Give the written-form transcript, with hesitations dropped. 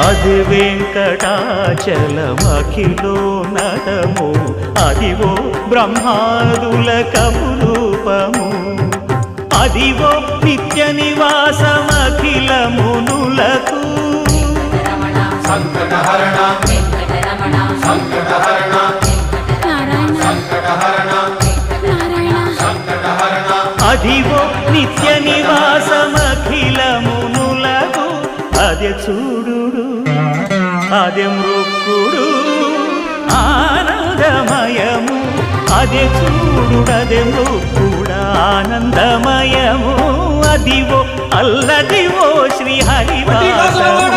అది వెంకటాచలమఖిలో నటము అదివో బ్రహ్మాదుల కపురూపము అదివో నిత్య నివాసమఖిల మునులకు సంకటహరణ సంకటహరణ అదివో నిత్య నివాసమఖిల మునులకు అదే చూడు అదే మృక్కుడు ఆనందమయము అదే చూడు అదే మృక్కుడు ఆనందమయము అదివో అల్లదివో శ్రీ హరివాసము